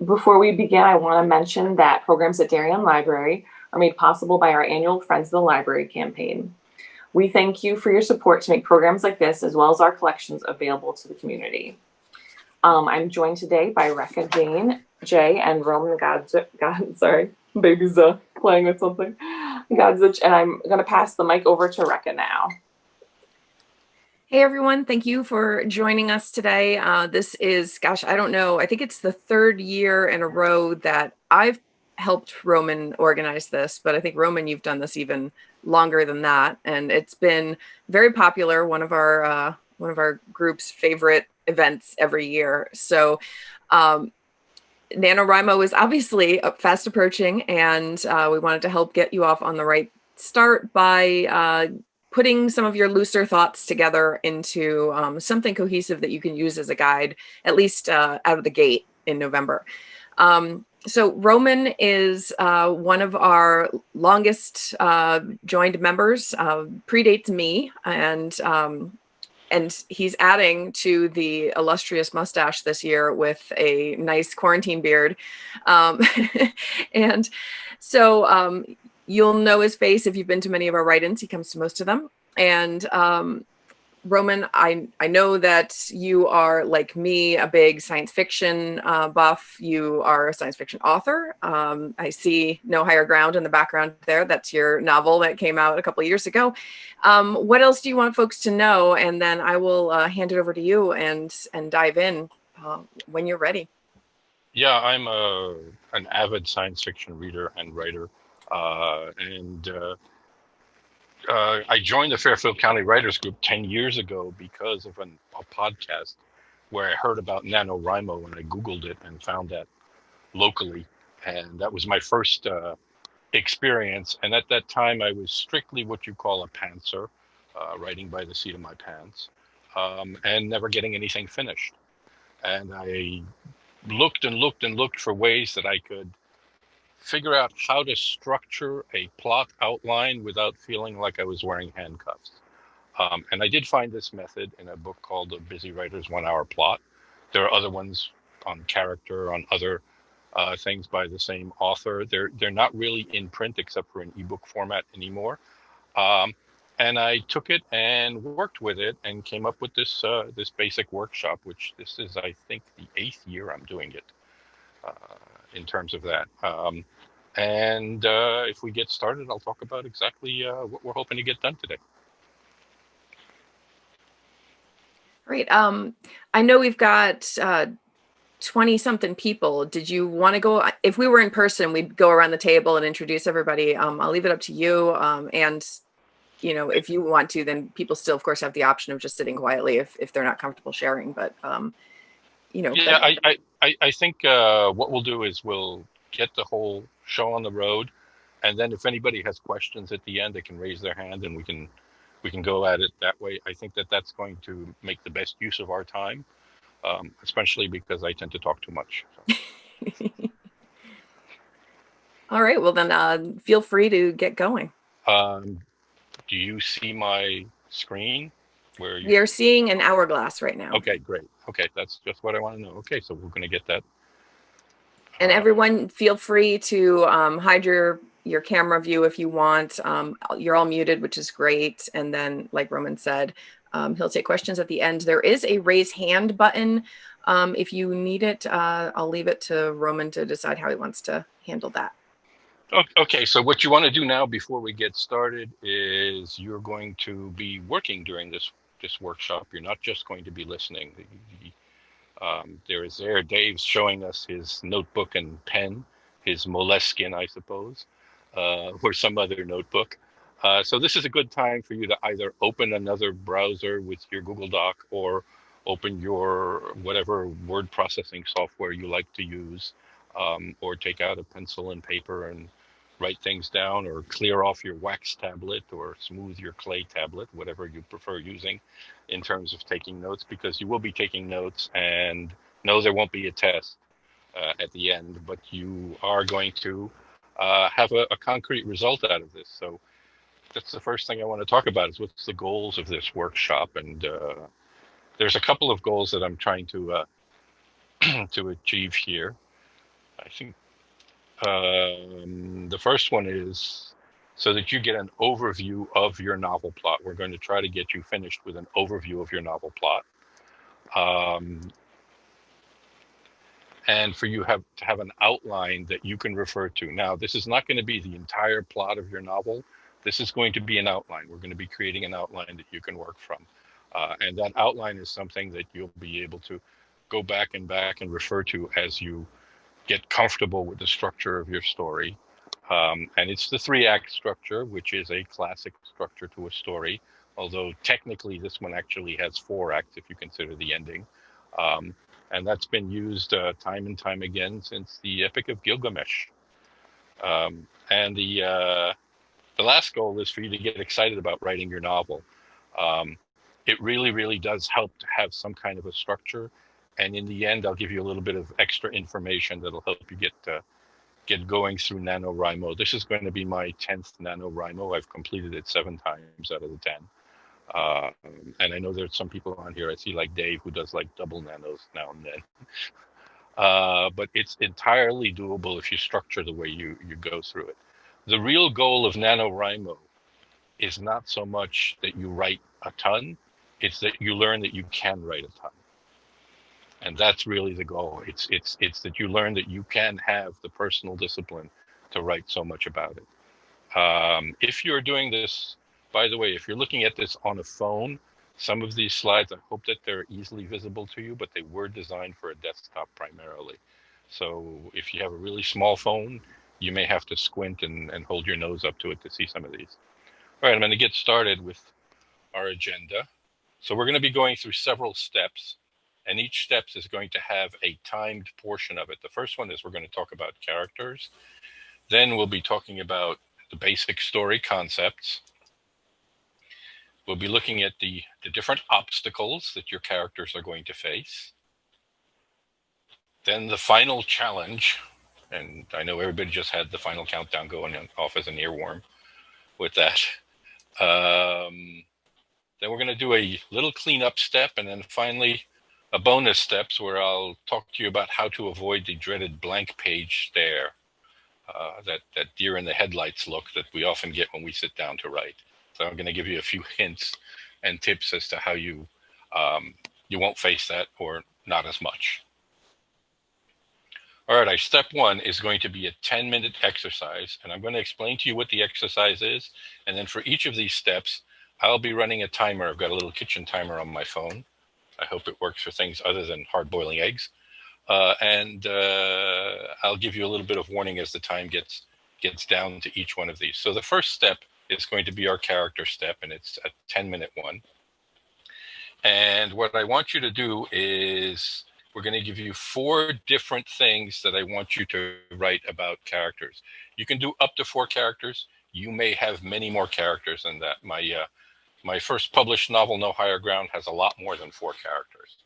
Before we begin, I want to mention that programs at Darien Library are made possible by our annual Friends of the Library campaign. We thank you for your support to make programs like this, as well as our collections, available to the community. I'm joined today by Rekha Jane, Jay, and Roman Godzich. Sorry, baby's playing with something. Godzich, and I'm going to pass the mic over to Rekha now. Hey everyone, thank you for joining us today. This is, gosh, I don't know, I think it's the third year in a row that I've helped Roman organize this, but I think Roman, you've done this even longer than that, and it's been very popular, one of our group's favorite events every year. So NaNoWriMo is obviously fast approaching, and we wanted to help get you off on the right start by putting some of your looser thoughts together into something cohesive that you can use as a guide, at least out of the gate in November. So Roman is one of our longest joined members, predates me, and he's adding to the illustrious mustache this year with a nice quarantine beard. And so you'll know his face if you've been to many of our write-ins. He comes to most of them. And Roman, I know that you are, like me, a big science fiction buff. You are a science fiction author. I see No Higher Ground in the background there. That's your novel that came out a couple of years ago. What else do you want folks to know? And then I will hand it over to you and dive in when you're ready. Yeah, I'm an avid science fiction reader and writer. I joined the Fairfield County Writers Group 10 years ago because of a podcast where I heard about NaNoWriMo, and I Googled it and found that locally. And that was my first experience. And at that time, I was strictly what you call a pantser, writing by the seat of my pants, and never getting anything finished. And I looked and looked and looked for ways that I could figure out how to structure a plot outline without feeling like I was wearing handcuffs. And I did find this method in a book called The Busy Writer's 1 Hour Plot. There are other ones on character, on other things by the same author. They're not really in print except for in ebook format anymore. And I took it and worked with it and came up with this this basic workshop, which this is, I think, the 8th year I'm doing it in terms of that. If we get started, I'll talk about exactly what we're hoping to get done today. Great. I know we've got 20 something people. Did you want to go, if we were in person, we'd go around the table and introduce everybody. I'll leave it up to you. And, you know, if you want to, then people still, of course, have the option of just sitting quietly if they're not comfortable sharing. But, you know. Yeah, I think what we'll do is we'll get the whole show on the road. And then if anybody has questions at the end, they can raise their hand and we can go at it that way. I think that that's going to make the best use of our time, especially because I tend to talk too much. So. All right. Well, then feel free to get going. Do you see my screen? We are seeing an hourglass right now. Okay, great. Okay, that's just what I want to know. Okay, so we're going to get that. And everyone, feel free to hide your camera view if you want. You're all muted, which is great. And then, like Roman said, he'll take questions at the end. There is a raise hand button. If you need it, I'll leave it to Roman to decide how he wants to handle that. Okay, so what you want to do now before we get started is you're going to be working during this workshop. You're not just going to be listening. Dave's showing us his notebook and pen, his Moleskine, I suppose, or some other notebook. So this is a good time for you to either open another browser with your Google Doc or open your whatever word processing software you like to use, or take out a pencil and paper and write things down, or clear off your wax tablet or smooth your clay tablet, whatever you prefer using in terms of taking notes, because you will be taking notes. And no, there won't be a test at the end, but you are going to have a concrete result out of this. So that's the first thing I want to talk about, is what's the goals of this workshop. And there's a couple of goals that I'm trying to to achieve here. I think the first one is so that you get an overview of your novel plot. We're going to try to get you finished with an overview of your novel plot. And for you to have an outline that you can refer to. Now, this is not going to be the entire plot of your novel. This is going to be an outline. We're going to be creating an outline that you can work from. And that outline is something that you'll be able to go back and refer to as you get comfortable with the structure of your story. And it's the 3-act structure, which is a classic structure to a story, although technically this one actually has 4 acts if you consider the ending. And that's been used time and time again since the Epic of Gilgamesh. And the last goal is for you to get excited about writing your novel. It really, really does help to have some kind of a structure. And in the end, I'll give you a little bit of extra information that'll help you get going through NaNoWriMo. This is going to be my 10th NaNoWriMo. I've completed it 7 times out of the 10. And I know there's some people on here, I see like Dave, who does like double nanos now and then. But it's entirely doable if you structure the way you go through it. The real goal of NaNoWriMo is not so much that you write a ton, it's that you learn that you can write a ton. And that's really the goal. It's that you learn that you can have the personal discipline to write so much about it. If you're doing this, by the way, if you're looking at this on a phone, some of these slides, I hope that they're easily visible to you, but they were designed for a desktop primarily. So if you have a really small phone, you may have to squint and hold your nose up to it to see some of these. All right, I'm going to get started with our agenda. So we're going to be going through several steps, and each step is going to have a timed portion of it. The first one is we're going to talk about characters. Then we'll be talking about the basic story concepts. We'll be looking at the different obstacles that your characters are going to face. Then the final challenge, and I know everybody just had the final countdown going off as an earworm with that. Then we're going to do a little cleanup step, and then finally a bonus steps where I'll talk to you about how to avoid the dreaded blank page stare, that deer in the headlights look that we often get when we sit down to write. So I'm going to give you a few hints and tips as to how you won't face that, or not as much. All right, step 1 is going to be a 10-minute exercise, and I'm going to explain to you what the exercise is. And then for each of these steps, I'll be running a timer. I've got a little kitchen timer on my phone. I hope it works for things other than hard boiling eggs. And I'll give you a little bit of warning as the time gets down to each one of these. So the first step is going to be our character step, and it's a 10-minute one. And what I want you to do is we're going to give you 4 different things that I want you to write about characters. You can do up to 4 characters. You may have many more characters than that. My first published novel, No Higher Ground, has a lot more than 4 characters.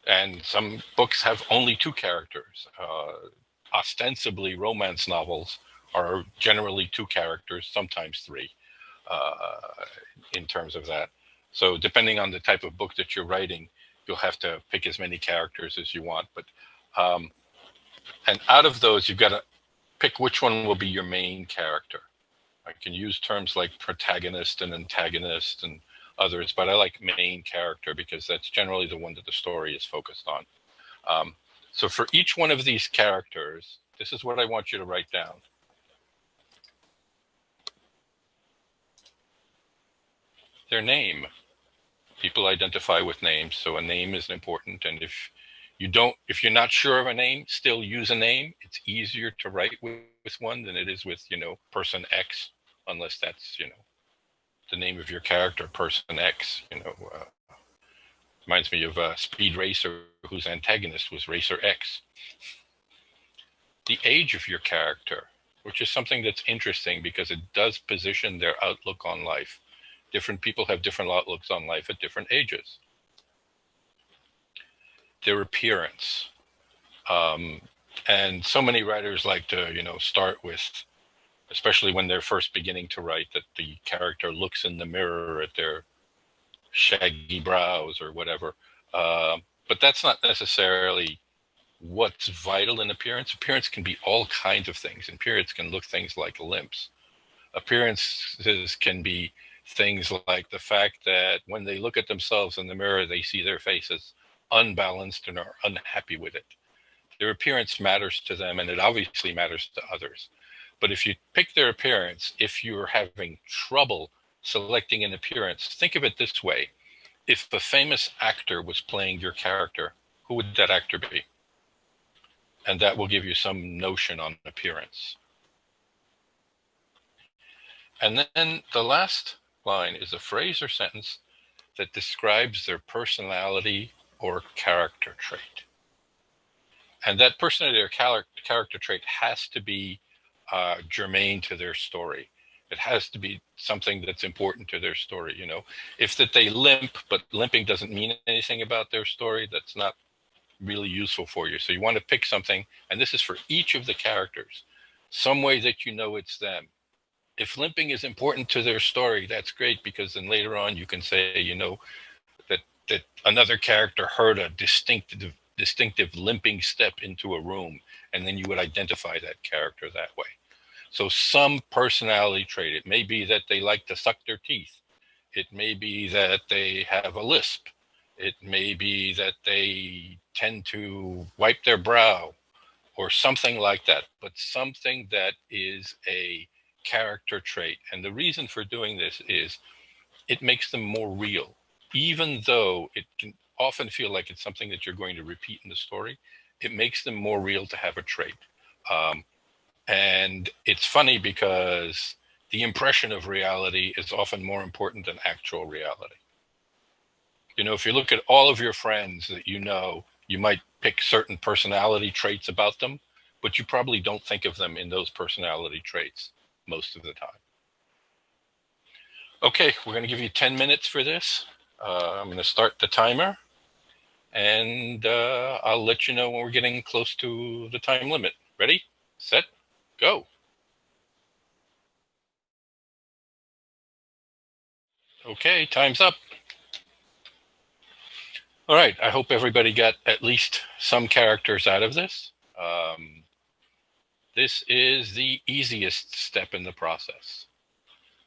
And some books have only 2 characters. Ostensibly, romance novels are generally 2 characters, sometimes 3, in terms of that. So depending on the type of book that you're writing, you'll have to pick as many characters as you want. But and out of those, you've got to pick which one will be your main character. I can use terms like protagonist and antagonist and others, but I like main character because that's generally the one that the story is focused on. So for each one of these characters, this is what I want you to write down. Their name. People identify with names, so a name is important. And if you're not sure of a name, still use a name. It's easier to write with one than it is with, person X, unless that's, the name of your character, person X. Reminds me of Speed Racer, whose antagonist was Racer X. The age of your character, which is something that's interesting because it does position their outlook on life. Different people have different outlooks on life at different ages. Their appearance. And so many writers like to, start with, especially when they're first beginning to write, that the character looks in the mirror at their shaggy brows or whatever. But that's not necessarily what's vital in appearance. Appearance can be all kinds of things. Appearance can look things like limps. Appearances can be things like the fact that when they look at themselves in the mirror, they see their faces unbalanced and are unhappy with it. Their appearance matters to them, and it obviously matters to others. But if you pick their appearance, if you're having trouble selecting an appearance, think of it this way. If a famous actor was playing your character, who would that actor be? And that will give you some notion on appearance. And then the last line is a phrase or sentence that describes their personality or character trait. And that personality or character trait has to be germane to their story. It has to be something that's important to their story. You know, if that they limp, but limping doesn't mean anything about their story, that's not really useful for you. So you want to pick something, and this is for each of the characters, some way that you know it's them. If limping is important to their story, that's great, because then later on you can say, you know, that another character heard a distinctive limping step into a room, and then you would identify that character that way. So some personality trait, it may be that they like to suck their teeth. It may be that they have a lisp. It may be that they tend to wipe their brow or something like that, but something that is a character trait. And the reason for doing this is it makes them more real. Even though it can often feel like it's something that you're going to repeat in the story, it makes them more real to have a trait. And it's funny because the impression of reality is often more important than actual reality. You know, if you look at all of your friends that you know, you might pick certain personality traits about them, but you probably don't think of them in those personality traits most of the time. Okay, we're going to give you 10 minutes for this. I'm going to start the timer, and I'll let you know when we're getting close to the time limit. Ready, set, go. Okay, time's up. All right, I hope everybody got at least some characters out of this. This is the easiest step in the process.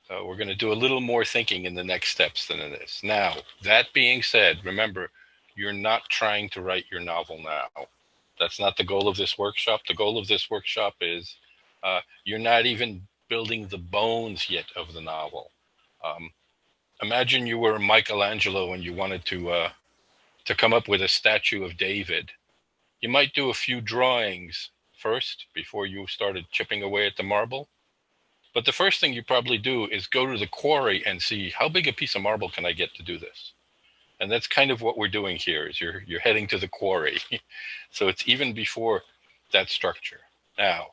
We're going to do a little more thinking in the next steps than in this. Now, that being said, remember, you're not trying to write your novel now. That's not the goal of this workshop. The goal of this workshop is you're not even building the bones yet of the novel. Imagine you were Michelangelo and you wanted to come up with a statue of David. You might do a few drawings first before you started chipping away at the marble. But the first thing you probably do is go to the quarry and see how big a piece of marble can I get to do this. And that's kind of what we're doing here is you're heading to the quarry. So it's even before that structure. Now,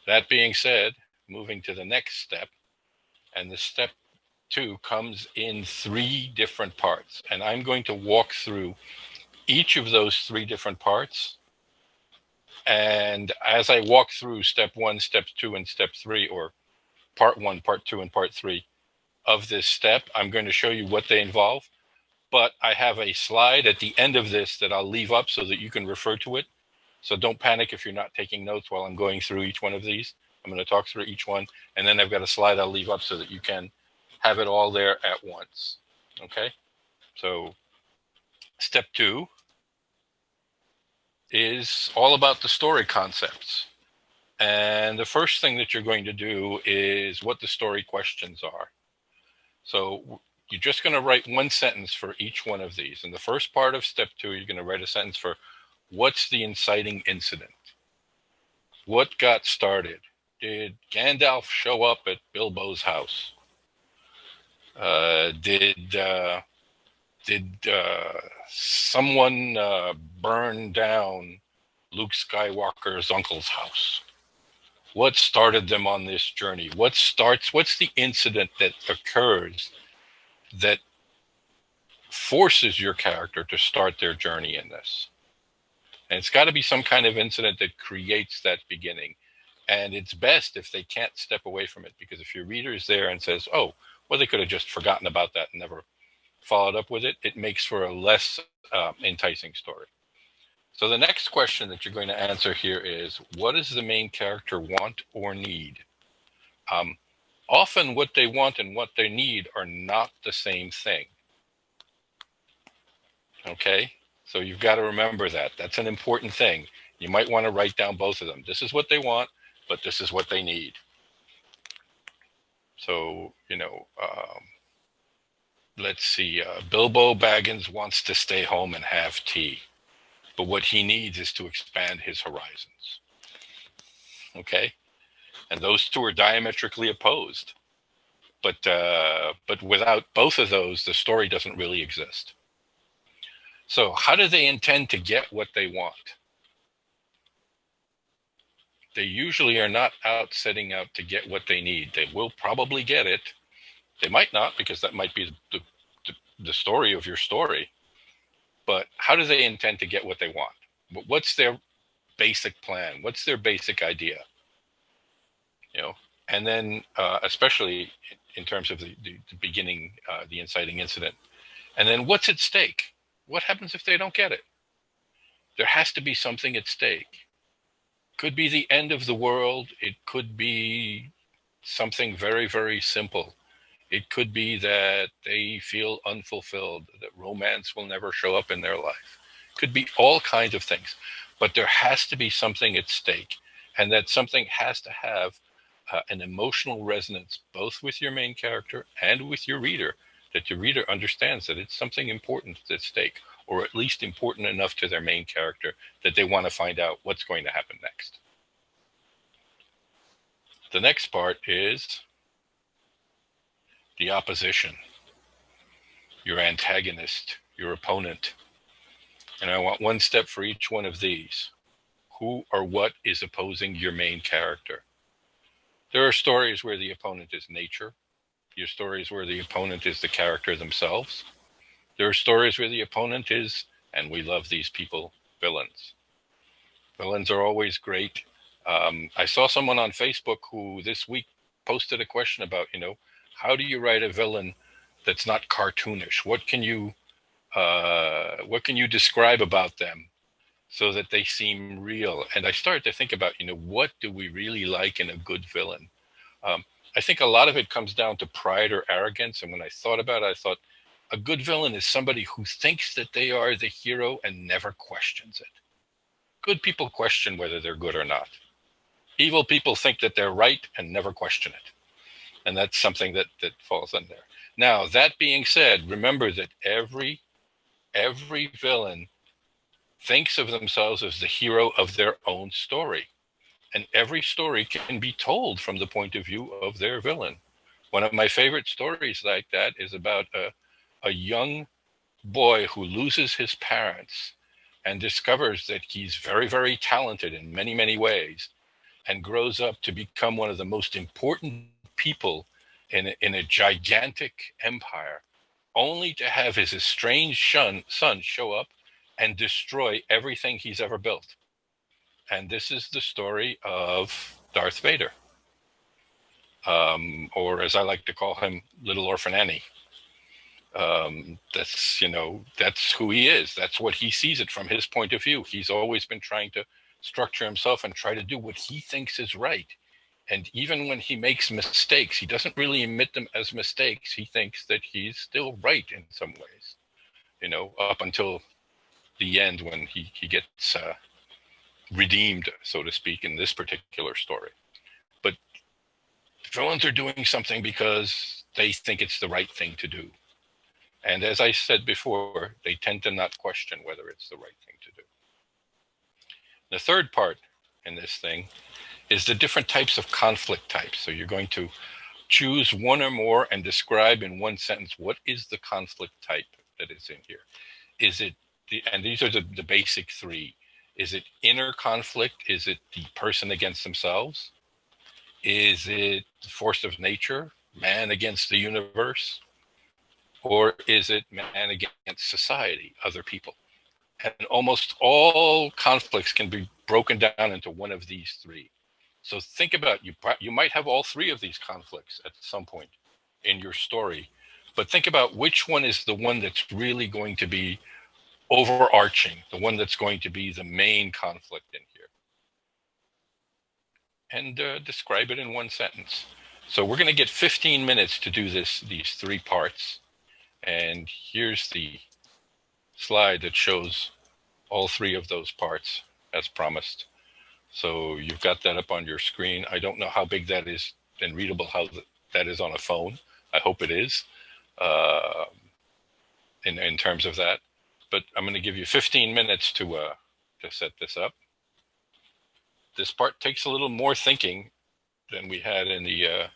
that being said, moving to the next step, and the step 2 comes in 3 different parts. And I'm going to walk through each of those 3 different parts. And as I walk through step 1, step 2, and step 3, or part 1, part 2, and part 3 of this step, I'm going to show you what they involve. But I have a slide at the end of this that I'll leave up so that you can refer to it. So don't panic if you're not taking notes while I'm going through each one of these. I'm going to talk through each one, and then I've got a slide I'll leave up so that you can have it all there at once. Okay? So step 2 is all about the story concepts. And the first thing that you're going to do is what the story questions are. So you're just going to write 1 sentence for each one of these. In the first part of step 2, you're going to write a sentence for what's the inciting incident? What got started? Did Gandalf show up at Bilbo's house? Did someone burn down Luke Skywalker's uncle's house? What started them on this journey? What's the incident that occurs that forces your character to start their journey in this? And it's got to be some kind of incident that creates that beginning. And it's best if they can't step away from it, because if your reader is there and says, oh, well, they could have just forgotten about that and never followed up with it, it makes for a less enticing story. So the next question that you're going to answer here is, what does the main character want or need? Often what they want and what they need are not the same thing. Okay? So you've got to remember that. That's an important thing. You might want to write down both of them. This is what they want, but this is what they need. So, let's see. Bilbo Baggins wants to stay home and have tea, but what he needs is to expand his horizons. Okay? And those two are diametrically opposed. But without both of those, the story doesn't really exist. So how do they intend to get what they want? They usually are not setting out to get what they need. They will probably get it. They might not, because that might be the story of your story. But how do they intend to get what they want? What's their basic plan? What's their basic idea? And then especially in terms of the beginning, the inciting incident. And then what's at stake? What happens if they don't get it? There has to be something at stake. Could be the end of the world. It could be something very, very simple. It could be that they feel unfulfilled, that romance will never show up in their life. It could be all kinds of things. But there has to be something at stake. And that something has to have an emotional resonance, both with your main character and with your reader, that your reader understands that it's something important at stake, or at least important enough to their main character that they want to find out what's going to happen next. The next part is the opposition, your antagonist, your opponent. And I want one step for each one of these. Who or what is opposing your main character? There are stories where the opponent is nature. There are stories where the opponent is the character themselves. There are stories where the opponent is, and we love these people, villains. Villains are always great. I saw someone on Facebook who this week posted a question about, how do you write a villain that's not cartoonish? What can you describe about them so that they seem real? And I started to think about, what do we really like in a good villain? I think a lot of it comes down to pride or arrogance. And when I thought about it, I thought a good villain is somebody who thinks that they are the hero and never questions it. Good people question whether they're good or not. Evil people think that they're right and never question it. And that's something that falls in there. Now, that being said, remember that every villain thinks of themselves as the hero of their own story. And every story can be told from the point of view of their villain. One of my favorite stories like that is about a young boy who loses his parents and discovers that he's very, very talented in many, many ways, and grows up to become one of the most important people in a gigantic empire, only to have his estranged son show up and destroy everything he's ever built. And this is the story of Darth Vader, or as I like to call him, Little Orphan Annie. That's who he is. That's what he sees it from his point of view. He's always been trying to structure himself and try to do what he thinks is right. And even when he makes mistakes, he doesn't really admit them as mistakes. He thinks that he's still right in some ways, up until the end when he gets redeemed, so to speak, in this particular story. But villains are doing something because they think it's the right thing to do. And as I said before, they tend to not question whether it's the right thing to do. The third part in this thing is the different types of conflict types. So you're going to choose one or more and describe in one sentence what is the conflict type that is in here. Is it and these are the basic three. Is it inner conflict? Is it the person against themselves? Is it the force of nature, man against the universe? Or is it man against society, other people? And almost all conflicts can be broken down into one of these three. So think about, you might have all three of these conflicts at some point in your story, but think about which one is the one that's really going to be overarching, the one that's going to be the main conflict in here. And describe it in one sentence. So we're going to get 15 minutes to do these 3 parts. And here's the slide that shows all 3 of those parts as promised. So you've got that up on your screen. I don't know how big that is and readable, how that is on a phone. I hope it is in terms of that. But I'm going to give you 15 minutes to set this up. This part takes a little more thinking than we had in the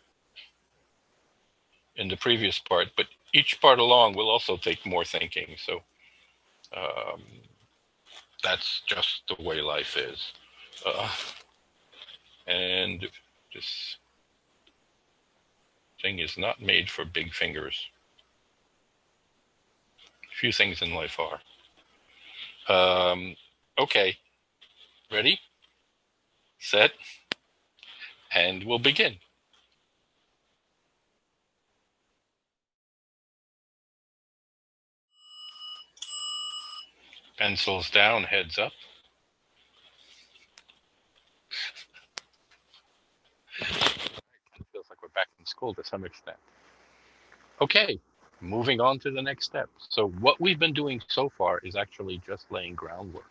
previous part, but each part along will also take more thinking. So that's just the way life is. And this thing is not made for big fingers. Few things in life are. Okay, ready, set, and we'll begin. Pencils down, heads up. It feels like we're back in school to some extent. Okay, moving on to the next step. So what we've been doing so far is actually just laying groundwork.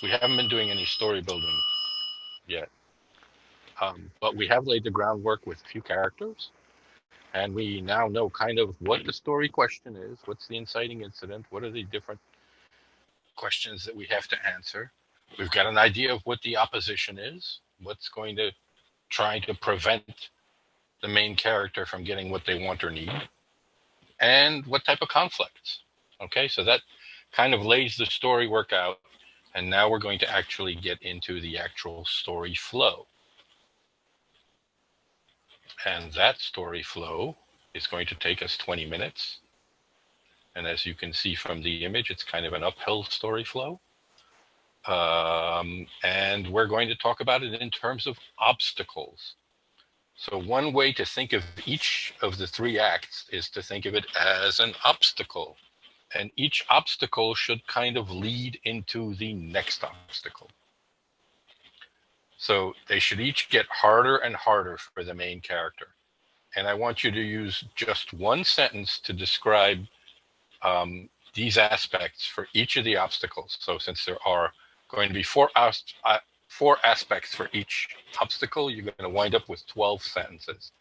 We haven't been doing any story building yet, but we have laid the groundwork with a few characters, and we now know kind of what the story question is, what's the inciting incident, what are the different questions that we have to answer. We've got an idea of what the opposition is, what's going to try to prevent the main character from getting what they want or need, and what type of conflicts. Okay, so that kind of lays the story work out, and now we're going to actually get into the actual story flow. And that story flow is going to take us 20 minutes. And as you can see from the image, it's kind of an uphill story flow. And we're going to talk about it in terms of obstacles. So one way to think of each of the 3 acts is to think of it as an obstacle. And each obstacle should kind of lead into the next obstacle. So they should each get harder and harder for the main character. And I want you to use just one sentence to describe these aspects for each of the obstacles. So since there are going to be 4 aspects for each obstacle, you're going to wind up with 12 sentences.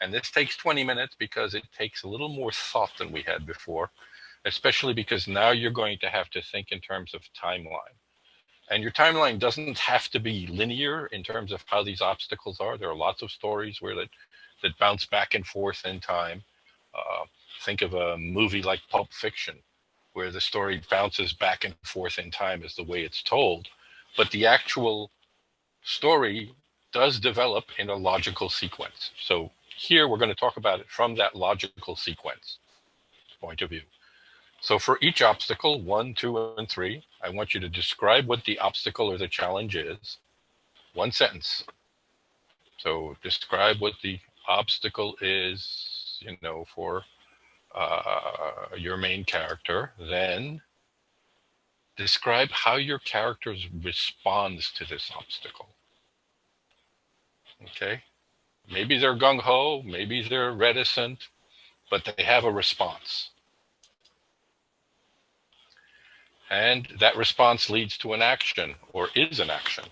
And this takes 20 minutes because it takes a little more thought than we had before, especially because now you're going to have to think in terms of timeline. And your timeline doesn't have to be linear in terms of how these obstacles are. There are lots of stories where that bounce back and forth in time. Think of a movie like Pulp Fiction, where the story bounces back and forth in time as the way it's told. But the actual story does develop in a logical sequence. So here we're going to talk about it from that logical sequence point of view. So for each obstacle, 1, 2, and 3, I want you to describe what the obstacle or the challenge is. One sentence. So describe what the obstacle is, for your main character. Then describe how your character responds to this obstacle. Okay? Maybe they're gung-ho, maybe they're reticent, but they have a response. And that response leads to an action, or is an action.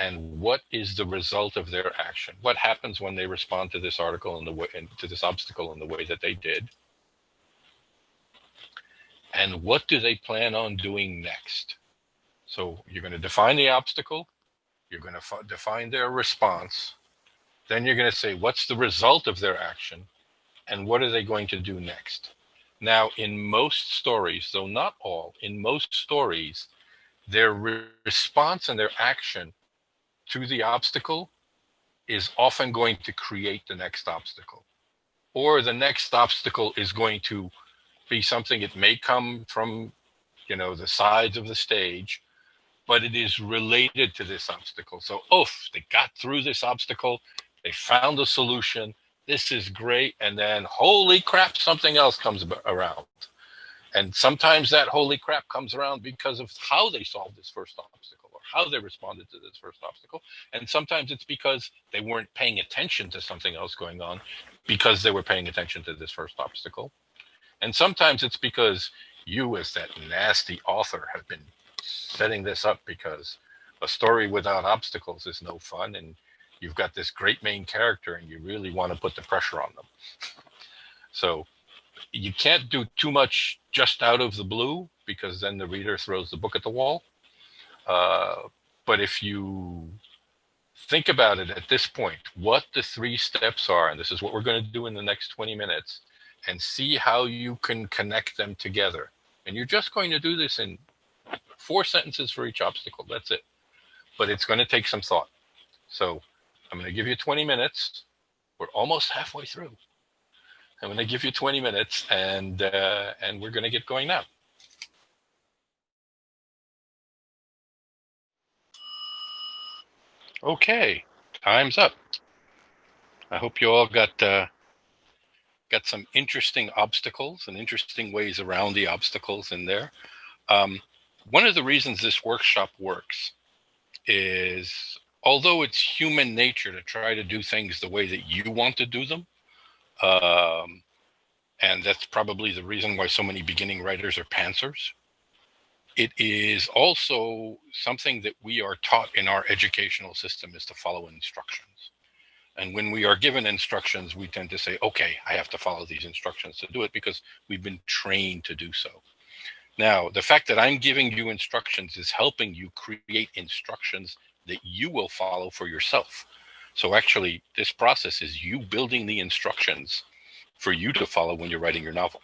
And what is the result of their action? What happens when they respond to this article to this obstacle in the way that they did? And what do they plan on doing next? So you're going to define the obstacle, you're going to define their response, then you're going to say what's the result of their action, and what are they going to do next? Now, in most stories, though not all, in most stories, their response and their action to the obstacle is often going to create the next obstacle. Or the next obstacle is going to be something, it may come from, the sides of the stage, but it is related to this obstacle. So, they got through this obstacle, they found a solution, this is great, and then holy crap, something else comes around. And sometimes that holy crap comes around because of how they solved this first obstacle or how they responded to this first obstacle. And sometimes it's because they weren't paying attention to something else going on because they were paying attention to this first obstacle. And sometimes it's because you, as that nasty author, have been setting this up because a story without obstacles is no fun. And you've got this great main character and you really want to put the pressure on them. So you can't do too much just out of the blue because then the reader throws the book at the wall. But if you think about it at this point, what the 3 steps are, and this is what we're going to do in the next 20 minutes, and see how you can connect them together. And you're just going to do this in 4 sentences for each obstacle. That's it. But it's going to take some thought. So I'm going to give you 20 minutes. We're almost halfway through. I'm going to give you 20 minutes, and we're going to get going now. Okay, time's up. I hope you all got some interesting obstacles and interesting ways around the obstacles in there. One of the reasons this workshop works is, although it's human nature to try to do things the way that you want to do them, and that's probably the reason why so many beginning writers are pantsers, it is also something that we are taught in our educational system is to follow instructions. And when we are given instructions, we tend to say, okay, I have to follow these instructions to do it because we've been trained to do so. Now, the fact that I'm giving you instructions is helping you create instructions that you will follow for yourself. So actually, this process is you building the instructions for you to follow when you're writing your novel.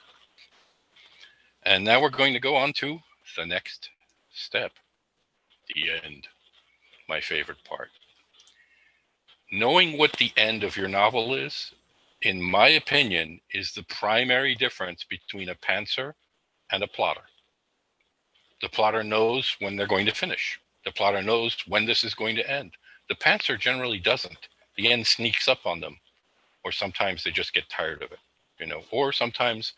And now we're going to go on to the next step, the end, my favorite part. Knowing what the end of your novel is, in my opinion, is the primary difference between a pantser and a plotter. The plotter knows when they're going to finish. The plotter knows when this is going to end. The pantser generally doesn't. The end sneaks up on them, or sometimes they just get tired of it, or sometimes,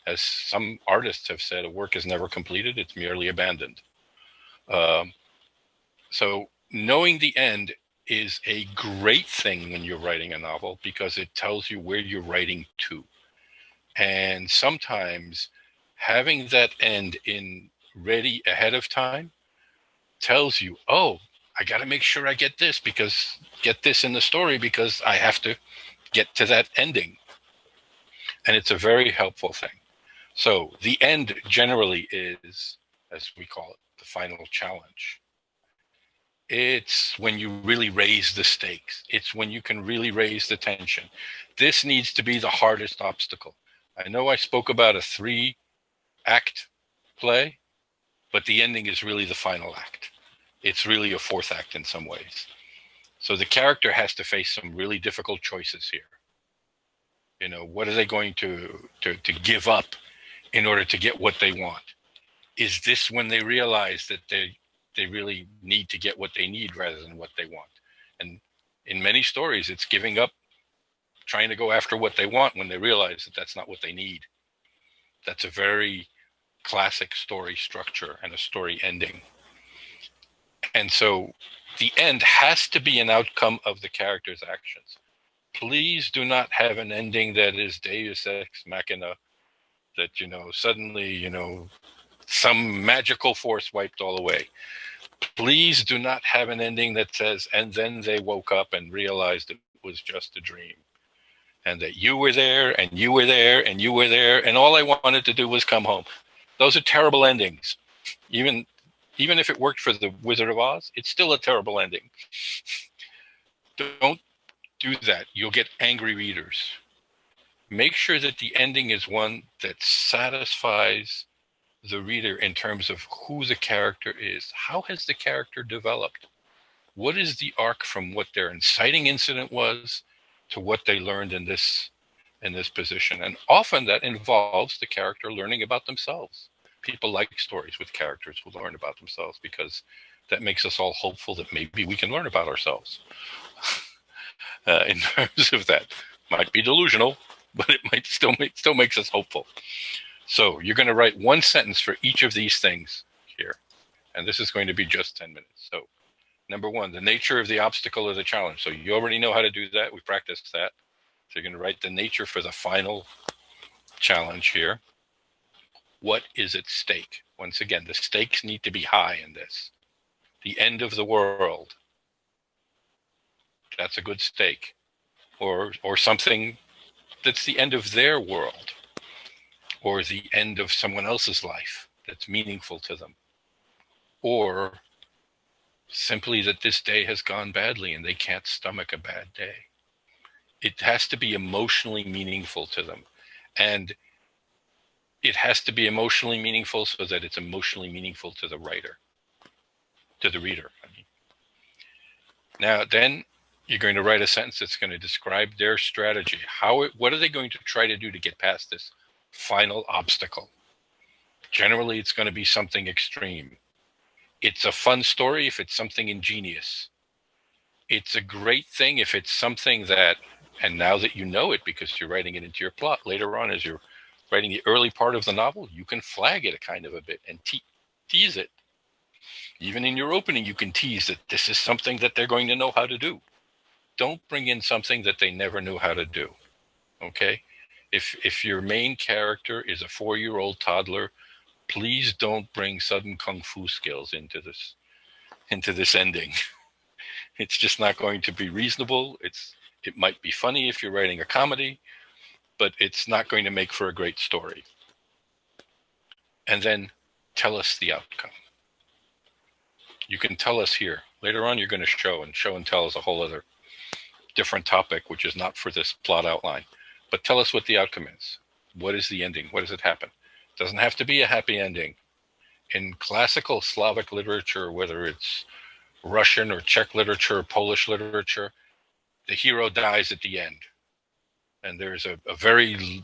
as some artists have said, a work is never completed, it's merely abandoned. So knowing the end is a great thing when you're writing a novel because it tells you where you're writing to. And sometimes having that end in ready ahead of time tells you, oh, I got to make sure I get this in the story because I have to get to that ending. And it's a very helpful thing. So the end generally is, as we call it, the final challenge. It's when you really raise the stakes. It's when you can really raise the tension. This needs to be the hardest obstacle. I know I spoke about a 3-act play, but the ending is really the final act. It's really a 4th act in some ways. So the character has to face some really difficult choices here. What are they going to give up in order to get what they want? Is this when they realize that they really need to get what they need rather than what they want? And in many stories, it's giving up trying to go after what they want when they realize that that's not what they need. That's a very classic story structure and a story ending. And so the end has to be an outcome of the character's actions. Please do not have an ending that is Deus Ex Machina, that, suddenly, some magical force wiped all away. Please do not have an ending that says, and then they woke up and realized it was just a dream. And that you were there, and you were there, and you were there, and all I wanted to do was come home. Those are terrible endings. Even if it worked for the Wizard of Oz, it's still a terrible ending. Don't do that. You'll get angry readers. Make sure that the ending is one that satisfies the reader in terms of who the character is. How has the character developed? What is the arc from what their inciting incident was to what they learned in this position? And often that involves the character learning about themselves. People like stories with characters who learn about themselves because that makes us all hopeful that maybe we can learn about ourselves. In terms of that, might be delusional, but it might still makes us hopeful. So you're going to write one sentence for each of these things here. And this is going to be just 10 minutes. So number one, the nature of the obstacle or the challenge. So you already know how to do that. We practiced that. So you're going to write the nature for the final challenge here. What is at stake? Once again, the stakes need to be high in this. The end of the world. That's a good stake. Or something that's the end of their world. Or the end of someone else's life that's meaningful to them. Or simply that this day has gone badly and they can't stomach a bad day. It has to be emotionally meaningful to them. And it has to be emotionally meaningful so that it's emotionally meaningful to the writer, to the reader. I mean. Now, then you're going to write a sentence that's going to describe their strategy. What are they going to try to do to get past this final obstacle? Generally, it's going to be something extreme. It's a fun story if it's something ingenious. It's a great thing if it's something that, and now that you know it because you're writing it into your plot, later on as you're writing the early part of the novel, you can flag it kind of a bit and tease it. Even in your opening, you can tease that this is something that they're going to know how to do. Don't bring in something that they never knew how to do, okay? If your main character is a 4-year-old toddler, please don't bring sudden kung fu skills into this ending. It's just not going to be reasonable. It might be funny if you're writing a comedy, but it's not going to make for a great story. And then tell us the outcome. You can tell us here. Later on, you're going to show and tell is a whole other different topic, which is not for this plot outline. But tell us what the outcome is. What is the ending? What does it happen? It doesn't have to be a happy ending. In classical Slavic literature, whether it's Russian or Czech literature or Polish literature, the hero dies at the end. And there's a very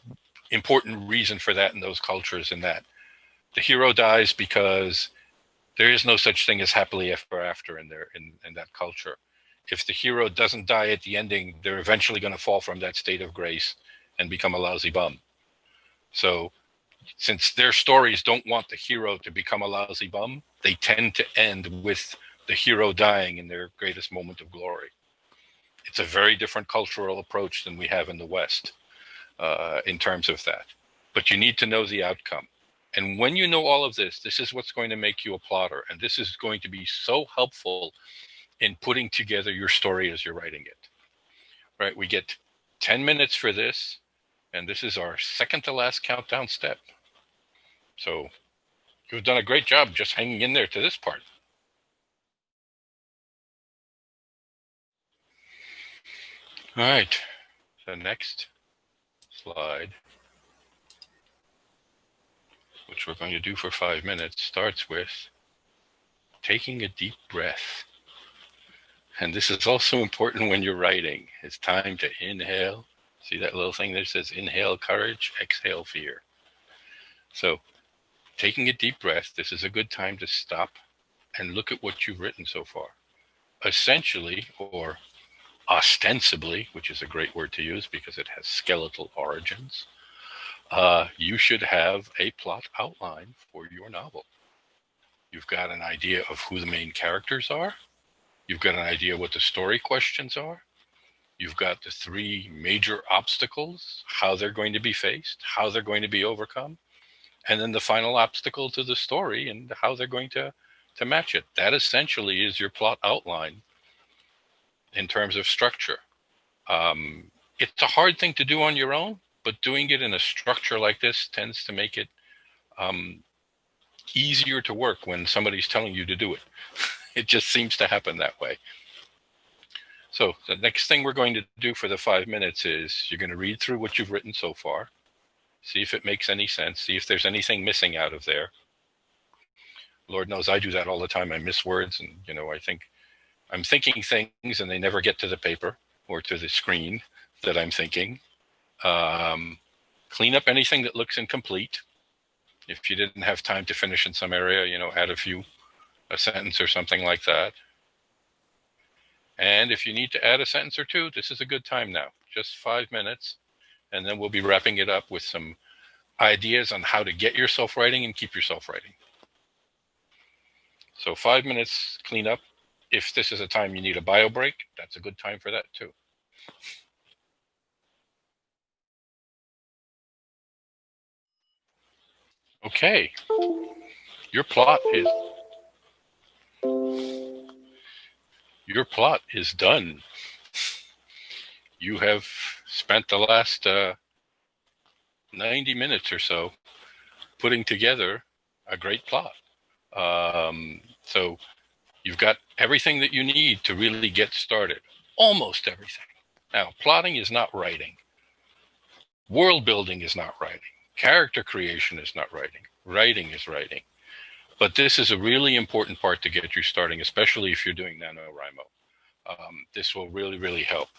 important reason for that in those cultures, in that the hero dies because there is no such thing as happily ever after in that culture. If the hero doesn't die at the ending, they're eventually going to fall from that state of grace and become a lousy bum. So since their stories don't want the hero to become a lousy bum, they tend to end with the hero dying in their greatest moment of glory. It's a very different cultural approach than we have in the West in terms of that. But you need to know the outcome. And when you know all of this, this is what's going to make you a plotter. And this is going to be so helpful in putting together your story as you're writing it. Right? We get 10 minutes for this. And this is our second to last countdown step. So you've done a great job just hanging in there to this part. All right. The next slide, which we're going to do for 5 minutes, starts with taking a deep breath. And this is also important when you're writing. It's time to inhale. See that little thing that says inhale courage, exhale fear. So taking a deep breath, this is a good time to stop and look at what you've written so far. Essentially, or ostensibly, which is a great word to use because it has skeletal origins, you should have a plot outline for your novel. You've got an idea of who the main characters are. You've got an idea what the story questions are. You've got the 3 major obstacles, how they're going to be faced, how they're going to be overcome, and then the final obstacle to the story and how they're going to match it. That essentially is your plot outline in terms of structure. It's a hard thing to do on your own, but doing it in a structure like this tends to make it easier to work when somebody's telling you to do it. It just seems to happen that way. So the next thing we're going to do for the 5 minutes is you're going to read through what you've written so far, see if it makes any sense, see if there's anything missing out of there. Lord knows I do that all the time. I miss words, and I'm thinking things and they never get to the paper or to the screen that I'm thinking. Clean up anything that looks incomplete. If you didn't have time to finish in some area, add a sentence or something like that. And if you need to add a sentence or 2, this is a good time now. Just 5 minutes, and then we'll be wrapping it up with some ideas on how to get yourself writing and keep yourself writing. So 5 minutes cleanup. If this is a time you need a bio break, that's a good time for that too. Okay, your plot is done. You have spent the last 90 minutes or so putting together a great plot. So you've got everything that you need to really get started. Almost everything. Now, plotting is not writing. World building is not writing. Character creation is not writing. Writing is writing. But this is a really important part to get you starting, especially if you're doing NaNoWriMo. This will really, really help.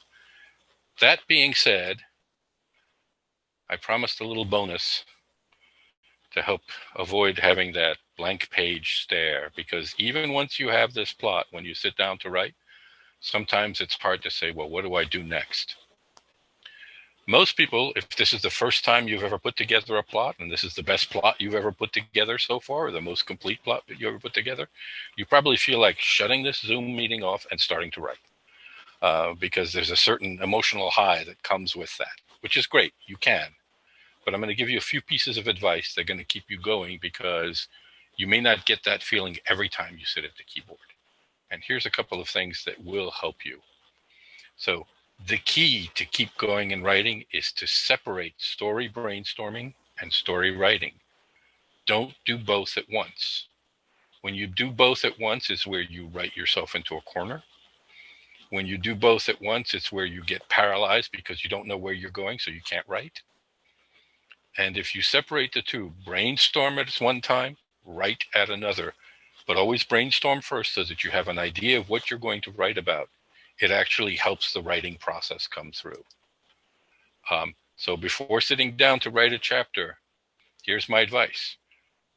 That being said, I promised a little bonus to help avoid having that blank page stare, because even once you have this plot, when you sit down to write, sometimes it's hard to say, well, what do I do next? Most people, if this is the first time you've ever put together a plot, and this is the best plot you've ever put together so far, or the most complete plot that you ever put together, you probably feel like shutting this Zoom meeting off and starting to write, because there's a certain emotional high that comes with that, which is great. You can. But I'm going to give you a few pieces of advice that are going to keep you going, because you may not get that feeling every time you sit at the keyboard. And here's a couple of things that will help you. So the key to keep going and writing is to separate story brainstorming and story writing. Don't do both at once. When you do both at once is where you write yourself into a corner. When you do both at once, it's where you get paralyzed because you don't know where you're going, so you can't write. And if you separate the two, brainstorm at one time, write at another, but always brainstorm first so that you have an idea of what you're going to write about. It actually helps the writing process come through. So before sitting down to write a chapter, here's my advice.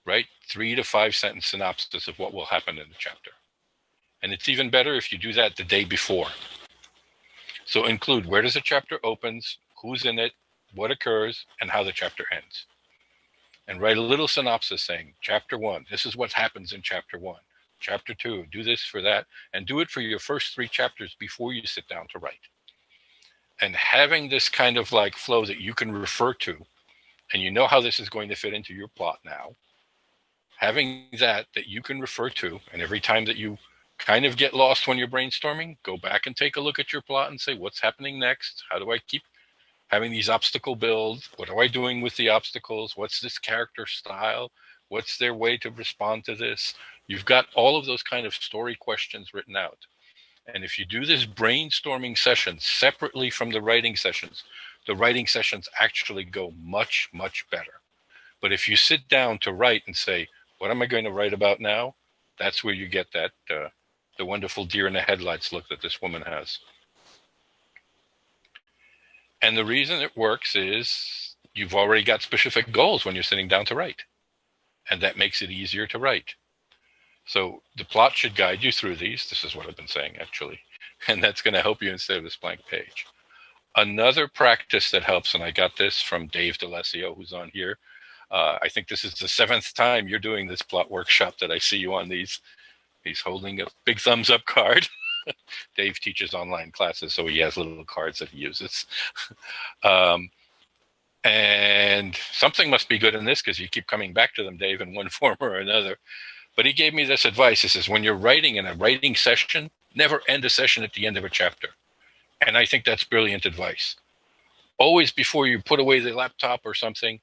Write 3 to 5 sentence synopsis of what will happen in the chapter. And it's even better if you do that the day before. So include where does the chapter opens, who's in it, what occurs, and how the chapter ends. And write a little synopsis saying, chapter 1, this is what happens in chapter 1. Chapter 2, do this for that, and do it for your first 3 chapters before you sit down to write. And having this kind of like flow that you can refer to, and you know how this is going to fit into your plot now, having that you can refer to, and every time that you kind of get lost when you're brainstorming, go back and take a look at your plot and say, what's happening next? How do I keep having these obstacle builds? What am I doing with the obstacles? What's this character style? What's their way to respond to this? You've got all of those kind of story questions written out. And if you do this brainstorming session separately from the writing sessions actually go much, much better. But if you sit down to write and say, what am I going to write about now? That's where you get that the wonderful deer in the headlights look that this woman has. And the reason it works is you've already got specific goals when you're sitting down to write. And that makes it easier to write. So the plot should guide you through these. This is what I've been saying, actually. And that's going to help you instead of this blank page. Another practice that helps, and I got this from Dave D'Alessio, who's on here. I think this is the 7th time you're doing this plot workshop that I see you on these. He's holding a big thumbs up card. Dave teaches online classes, so he has little cards that he uses. And something must be good in this because you keep coming back to them, Dave, in one form or another. But he gave me this advice. He says, when you're writing in a writing session, never end a session at the end of a chapter. And I think that's brilliant advice. Always, before you put away the laptop or something,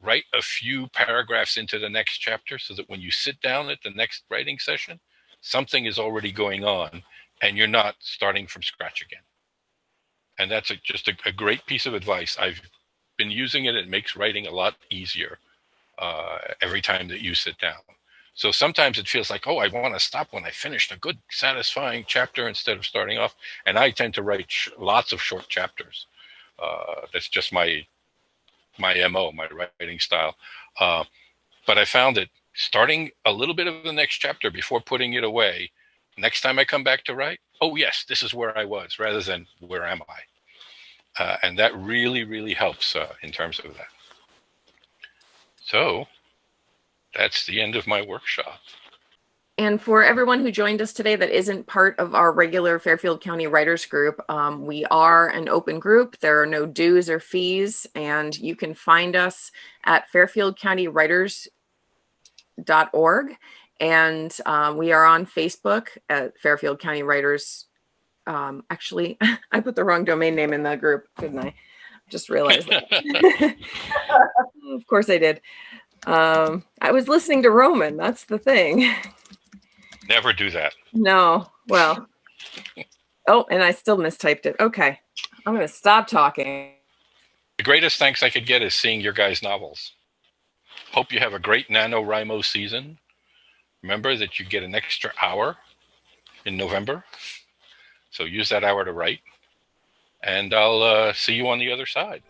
write a few paragraphs into the next chapter so that when you sit down at the next writing session, something is already going on and you're not starting from scratch again. And that's just a great piece of advice. I've been using it. It makes writing a lot easier every time that you sit down. So sometimes it feels like, oh, I want to stop when I finished a good, satisfying chapter instead of starting off. And I tend to write lots of short chapters. That's just my MO, my writing style. But I found that starting a little bit of the next chapter before putting it away, next time I come back to write, oh, yes, this is where I was, rather than where am I? And that really, really helps in terms of that. So that's the end of my workshop. And for everyone who joined us today that isn't part of our regular Fairfield County Writers Group, we are an open group. There are no dues or fees, and you can find us at fairfieldcountywriters.org. And we are on Facebook at Fairfield County Writers. Actually, I put the wrong domain name in the group, didn't I? Just realized that. Of course I did. I was listening to Roman. That's the thing. Never do that. No. Well. Oh, and I still mistyped it. Okay. I'm going to stop talking. The greatest thanks I could get is seeing your guys' novels. Hope you have a great NaNoWriMo season. Remember that you get an extra hour in November. So use that hour to write. And I'll see you on the other side.